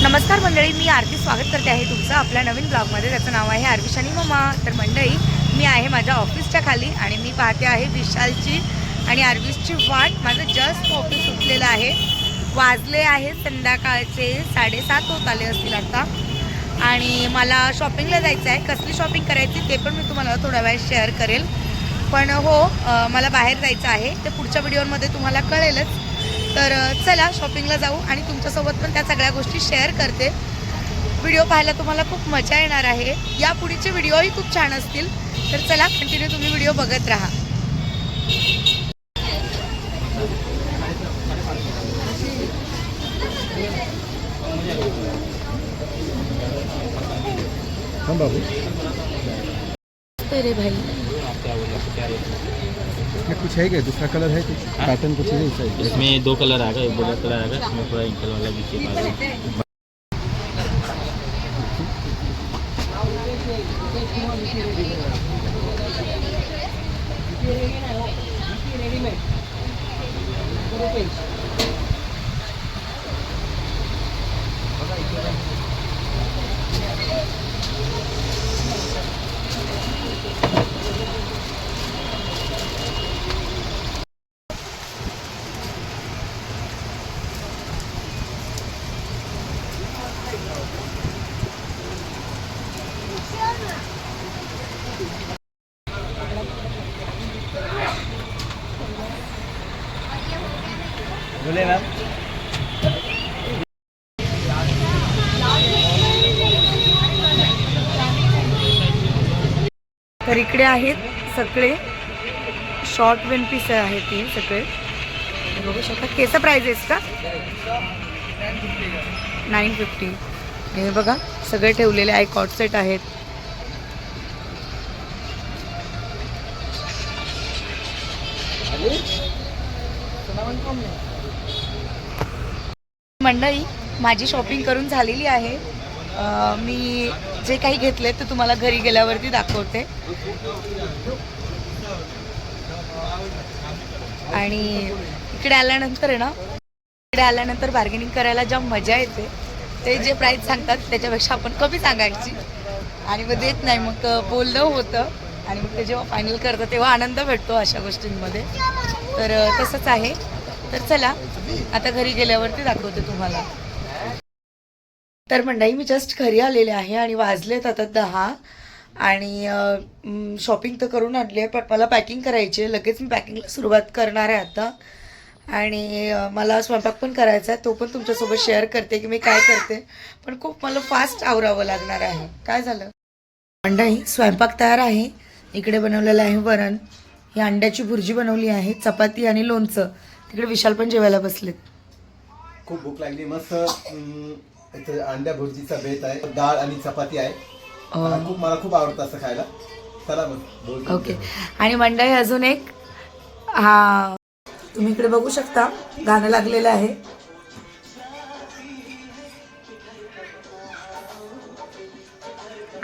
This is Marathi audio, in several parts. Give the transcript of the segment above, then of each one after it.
नमस्कार मंडळी, मी आरती स्वागत करते आहे तुमचं आपल्या नवीन ब्लॉगमध्ये. त्याचं नाव आहे आरविश आणि मम्मा. तर मंडळी, मी आहे माझ्या ऑफिसच्या खाली आणि मी पाहते आहे विशालची आणि आरविशची वाट. माझं जस्ट ऑफिस सुटलेलं आहे. वाजले आहे संध्याकाळचे 7:30 होत आले असतील आता. आणि मला शॉपिंगला जायचं आहे. कसली शॉपिंग करायची ते पण मी तुम्हाला थोड्या वेळात शेअर करेल. पण हो, मला बाहेर जायचं आहे. ते पुढच्या व्हिडिओमध्ये तुम्हाला कळेलच. तर चला शॉपिंगला जाऊ आणि तुमच्यासोबत पण त्या सगळ्या गोष्टी शेअर करते. व्हिडिओ पाहायला तुम्हाला खूप मजा येणार आहे. या पुढचे व्हिडिओही खूप छान असतील. तर चला कंटिन्यू तुम्ही व्हिडिओ बघत राहा. बाबू रे भाई, कुछ है क्या? दूसरा कलर है कुछ? पैटर्न कुछ है इसमें? इसमें 2 कलर आएगा, एक ब्लैक कलर आएगा, इसमें पूरा इंकल वाला भी शेप आएगा। बोले मैम। तर इकडे आहेत सगळे शॉर्ट वन पीस आहेत. ते सगळे बघू शकता. केसा प्राइजेस का? 950. हे बघा सगळे ठेवलेले आहे. कॉट सेट आहेत. मंडळी, माझी शॉपिंग करून झालेली आहे. मी जे काही घेतले ते तुम्हाला घरी गेल्यावरती दाखवते. आणि इकडे आल्यानंतर आहे ना, इकडे आल्यानंतर बार्गेनिंग करायला जाम मजा येते. ते जे प्राईस सांगतात त्याच्यापेक्षा आपण कमी सांगायची आणि मग देत नाही, मग बोलणं होतं आणि मग ते जेव्हा फायनल करतं तेव्हा आनंद भेटतो अशा गोष्टींमध्ये. तर तसंच आहे. तर चला आता घरी गेल्यावरती दाखवते तुम्हाला. तर मंडळी, मी जस्ट घरी आलेले आहे आणि वाजलेत आता 10. आणि शॉपिंग तर करून आणली आहे, पण मला पॅकिंग करायची आहे. लगेच मी पॅकिंगला सुरुवात करणार आहे आता. आणि मला स्वयंपाक पण करायचा आहे. तो पण तुमच्यासोबत शेअर करते की मी काय करते. पण खूप मला फास्ट आवरावं लागणार आहे. काय झालं मंडळी, स्वयंपाक तयार आहे. इकडे बनवलेलं आहे वरण. ही अंड्याची भुर्जी बनवली आहे, चपाती आणि लोणचं. तिकडे विशाल पण जेवायला बसलेत. खूप भूक लागली. मस्त इथे अंड्या भुर्जीचा बेत आहे, डाळ आणि चपाती आहे. मला खूप आवडतं असं खायला. चला मग. ओके. आणि मंडळी, अजून एक, हा तुम्ही इकडे बघू शकता, गाणं लागलेलं आहे.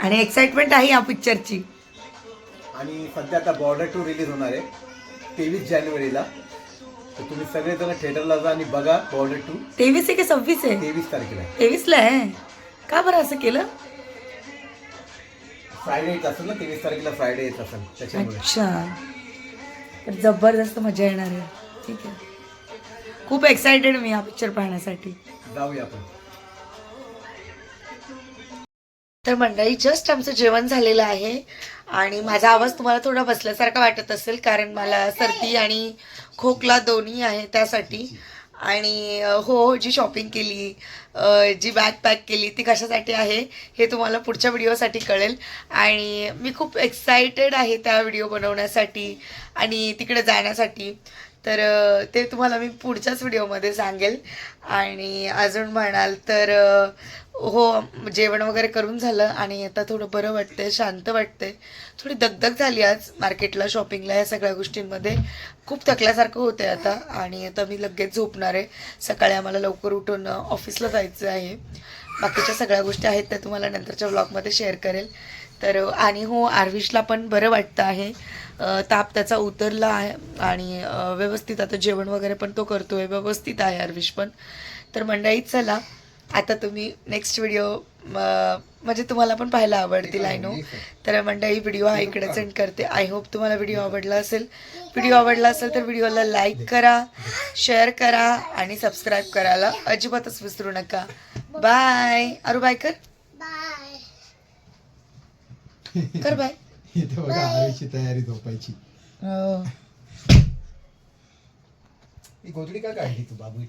आणि एक्साइटमेंट आहे या पिक्चरची. आणि सध्या आता बॉर्डर 2 रिलीज होणार आहे 23 जानेवारीला. तर तुम्ही सगळेजण थिएटरला जा आणि बघा बॉर्डर 2. 23 आहे की 26 आहे? 23 तारखेला. 23ला आहे का बरं असं केलं? फ्रायडे येत असेल ना, 23 तारखेला फ्रायडे येत असेल त्याच्यामुळे. अच्छा, तर जबरदस्त मजा येणार आहे. ठीक आहे, खूप एक्सायटेड मी हा पिक्चर पाहण्यासाठी. जाऊया आपण. तर मंडळी, जस्ट आमचं जेवण झालेलं आहे. आणि माझा आवाज तुम्हाला थोडा बसल्यासारखा वाटत असेल, कारण मला सर्दी आणि खोकला दोन्ही आहे त्यासाठी. आणि हो, जी शॉपिंग केली, जी बॅग पॅक केली ती कशासाठी आहे हे तुम्हाला पुढच्या व्हिडिओसाठी कळेल. आणि मी खूप एक्सायटेड आहे त्या व्हिडिओ बनवण्यासाठी आणि तिकडे जाण्यासाठी. तर ते तुम्हाला मी पुढच्याच व्हिडिओमध्ये सांगेल. आणि अजून म्हणाल तर हो, जेवण वगैरे करून झालं आणि आता थोडं बरं वाटतंय, शांत वाटतंय. थोडी दगदग झाली आज मार्केटला, शॉपिंगला, या सगळ्या गोष्टींमध्ये. खूप थकल्यासारखं होतंय आता. आणि आता मी लगेच झोपणार आहे. सकाळी आम्हाला लवकर उठून ऑफिसला जायचं आहे. बाकीच्या सगळ्या गोष्टी आहेत त्या तुम्हाला नंतरच्या व्लॉगमध्ये शेअर करेल. तर आणि हो, आरविशला पण बरं वाटतं आहे. ताप त्याचा उतरला आहे आणि व्यवस्थित आता जेवण वगैरे पण तो करतोय, व्यवस्थित आहे आरविश पण. तर मंडळी, चला आता तुम्ही नेक्स्ट व्हिडिओ म्हणजे तुम्हाला पण पाहायला आवडतील आय नो. तर मंडळी व्हिडिओ हा इकडे सेंड करते. आय होप तुम्हाला व्हिडिओ आवडला असेल. व्हिडिओ आवडला असेल तर व्हिडिओला लाईक करा, शेअर करा आणि सबस्क्राईब करायला अजिबातच विसरू नका. बाय. अरू बाय कर. कर बाय. इथे बघा आईची तयारी झोपायची. हो. ही गोधडी का काढली तू बाबू?